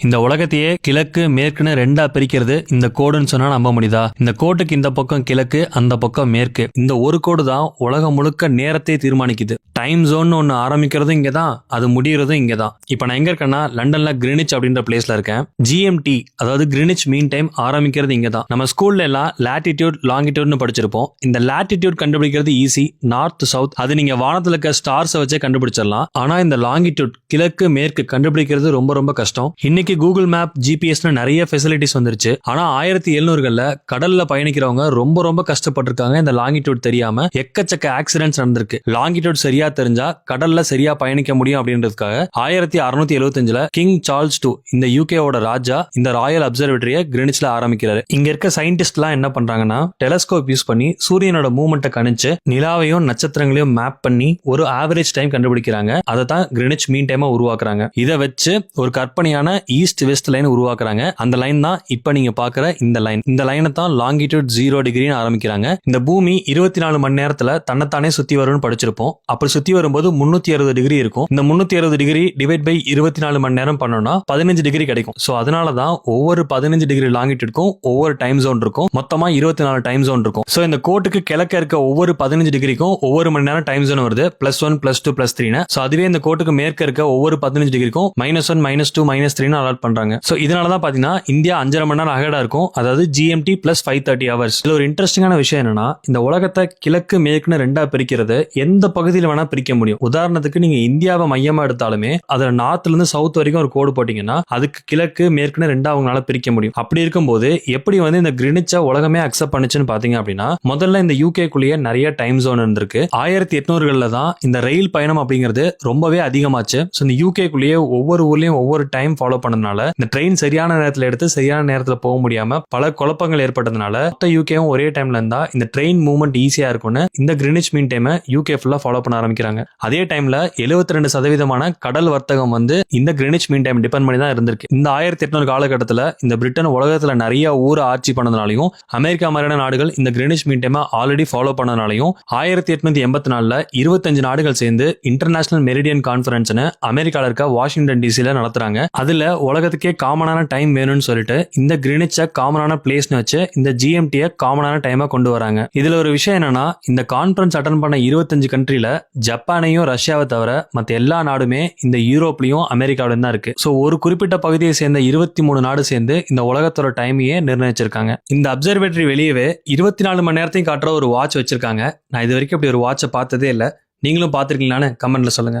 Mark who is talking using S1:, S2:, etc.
S1: இந்த உலகத்தையே கிழக்கு மேற்குன்னு ரெண்டா பிரிக்கிறது இந்த கோடுன்னு சொன்னா நம்ப முடியுதா? இந்த கோட்டுக்கு இந்த பக்கம் கிழக்கு, அந்த பக்கம் மேற்கு. இந்த ஒரு கோடு தான் உலகம் முழுக்க நேரத்தை தீர்மானிக்குது. டைம் ஜோன் ஒன்னு ஆரம்பிக்கிறதும் இங்கதான், அது முடியறதும் இங்கதான். இப்ப நான் எங்க இருக்கேன்னா லண்டன்ல கிரினிச் அப்படின்ற பிளேஸ்ல இருக்கேன். GMT அதாவது கிரினிச் மீன் டைம் ஆரம்பிக்கிறது இங்கதான். நம்ம ஸ்கூல்ல எல்லாம் லாட்டிடியூட் லாங்கிடியூட்னு படிச்சிருப்போம். இந்த லாட்டிடியூட் கண்டுபிடிக்கிறது ஈஸி, நார்த் சவுத் அது நீங்க வானத்துல இருக்க ஸ்டார்ஸ் வச்சே கண்டுபிடிச்சிடலாம். ஆனா இந்த லாங்கிடியூட் கிழக்கு மேற்கு கண்டுபிடிக்கிறது ரொம்ப ரொம்ப கஷ்டம். இன்னைக்கு கூகுள் மேப், ஜிபிஎஸ்னு நிறைய ஃபெசிலிட்டிஸ் வந்துருச்சு. ஆனா 1700கள்ல கடல்ல பயணிக்கிறவங்க ரொம்ப ரொம்ப கஷ்டப்பட்டிருக்காங்க. இந்த லாங்கிடியூட் தெரியாம எக்கச்சக்க ஆக்சிடென்ட்ஸ் நடந்திருக்கு. லாங்கிடியூட் சரியா தெரிஞ்சா கடல்ல சரியா பயணிக்க முடியும் அப்படின்றதுக்காக 1675ல கிங் சார்ல்ஸ் II இந்த யூகேவோட ராஜா இந்த ராயல் அப்சர்வேட்டரிய கிரினிச்ல ஆரம்பிக்கிறாரு. இங்க இருக்க சயின்டிஸ்ட் எல்லாம் என்ன பண்றாங்கன்னா டெலஸ்கோப் யூஸ் பண்ணி சூரியனோட மூவ்மெண்ட்டை கணிச்சு நிலாவையும் நட்சத்திரங்களையும் மேப் பண்ணி ஒரு ஆவரேஜ் டைம் கண்டுபிடிக்கிறாங்க. அதை தான் கிரினிச் மீன் டைமா உருவாக்குறாங்க. இதை வச்சு ஒரு கற்பனையான ஈஸ்ட் வெஸ்ட் லைன் உருவாக்குறாங்க. அந்த லைன் தான் இப்ப நீங்க பாக்குற இந்த லைன். இந்த லைனை தான் லாங்கிடியூட் 0 டிகிரின்னு ஆரம்பிக்கிறாங்க. இந்த பூமி 24 மணி நேரத்துல தன்னைத்தானே சுத்தி வரும்னு படிச்சிருப்போம். அப்படி சுத்தி வரும்போது 360 டிகிரி இருக்கும். இந்த 360 டிகிரி டிவைட் பை 24 மணி நேரம் பண்ணோம்னா 15 டிகிரி கிடைக்கும். சோ அதனாலதான் ஒவ்வொரு 15 டிகிரி லாங்கிடியூட்க்கும் ஒவ்வொரு டைம் ஜோன் இருக்கும். மொத்தமா 24 டைம் ஜோன் இருக்கும். சோ இந்த கோட்டுக்கு கிழக்க இருக்க ஒவ்வொரு 15 டிகிரிக்கும் ஒவ்வொரு மணி நேரம் டைம் ஜோன் வருது. +1 +2 +3. சோ அதுவே இந்த கோட்டுக்கு மேற்க இருக்க ஒவ்வொரு 15 டிகிரிக்கும் -1 -2 -3 அலாட் பண்றாங்க. சோ இதனாலதான் பாத்தீங்கன்னா இந்தியா 5.5 மணி நேரம் அகடா இருக்கும். அதாவது GMT + 530 hours. இதுல ஒரு இன்ட்ரெஸ்டிங்கான விஷயம் என்னன்னா இந்த உலகத்தை கிழக்கு மேற்குன்னு ரெண்டா பிரிக்கிறது எந்த பகுதியில் வேணா பிரிக்க முடியும். உதாரணத்துக்கு நீங்க இந்தியாவை மையமா எடுத்தாலுமே அதுல நார்த்ல இருந்து சவுத் வரைக்கும் ஒரு கோடு போட்டீங்கன்னா அதுக்கு கிழக்கு மேற்குன்னு ரெண்டா அவங்களால பிரிக்க முடியும். அப்படி இருக்கும்போது எப்படி இந்த கிரினிச்சை உலகமே அக்செப்ட் பண்ணுச்சுன்னு பாத்தீங்க அப்படின்னா முதல்ல இந்த யூகேக்குள்ளேயே நிறைய டைம் ஜோன் இருந்திருக்கு. 1800கள்ல தான் இந்த ரயில் பயணம் அப்படிங்கிறது ரொம்பவே அதிகமாச்சு. இந்த யூகேக்குள்ளேயே ஒவ்வொரு ஊர்லயும் ஒவ்வொரு டைம் ஃபாலோ பண்ணதுனால இந்த ட்ரெயின் சரியான நேரத்தில் எடுத்து சரியான நேரத்தில் போக முடியாம பல குழப்பங்கள் ஏற்பட்டதுனால யூகேவும் ஒரே டைம்ல இருந்தா இந்த ட்ரெயின் மூவ்மெண்ட் ஈஸியா இருக்கும்னு இந்த கிரினிச் மீன் டைம் யூகே ஃபுல்லா ஃபாலோ பண்ண ஆரம்பிக்கிறாங்க. அதே டைம்ல 72% கடல் வர்த்தகம் இந்த கிரினிச் மீன் டைம் டிபெண்ட் பண்ணி தான் இருந்திருக்கு. இந்த 1800 காலகட்டத்தில் இந்த பிரிட்டன் உலகத்துல நிறைய ஊரை ஆட்சி பண்ணதுனாலையும் அமெரிக்கா மாதிரியான நாடுகள் இந்த கிரினிச் மீன் டைம் ஆல்ரெடி ஃபாலோ பண்ணதுனாலையும் 1884ல 25 நாடுகள் சேர்ந்து இன்டர்நேஷனல் மெரிடியன் கான்ஃபரன்ஸ்னு அமெரிக்கால இருக்க வாஷிங்டன் டிசில நடத்துறாங்க. அதுல உலகத்துக்கே காமனான டைம் வேணும்னு சொல்லிட்டு இந்த கிரினிச்சை காமனான பிளேஸ்னு வச்சு இந்த GMT காமனான டைமா கொண்டு வராங்க. இதுல ஒரு விஷயம் என்னன்னா இந்த கான்ஃபரன்ஸ் அட்டன் பண்ண 25 கண்ட்ரில ஜப்பானையும் ரஷ்யாவை தவிர மத்த எல்லா நாடுமே இந்த யூரோப்லயும் அமெரிக்காவிலும் தான் இருக்கு. சோ ஒரு குறிப்பிட்ட பகுதியை சேர்ந்த 23 நாடு சேர்ந்து இந்த உலகத்தோட டைமையே நிர்ணயிச்சிருக்காங்க. இந்த அப்சர்வேட்டரி வெளியவே 24 மணி நேரத்தையும் காட்டுற ஒரு வாட்ச் வச்சிருக்காங்க. நான் இது வரைக்கும் அப்படி ஒரு வாட்சை பார்த்ததே இல்லை. நீங்களும் பார்த்திருக்கீங்களான்னு கமெண்ட்ல சொல்லுங்க.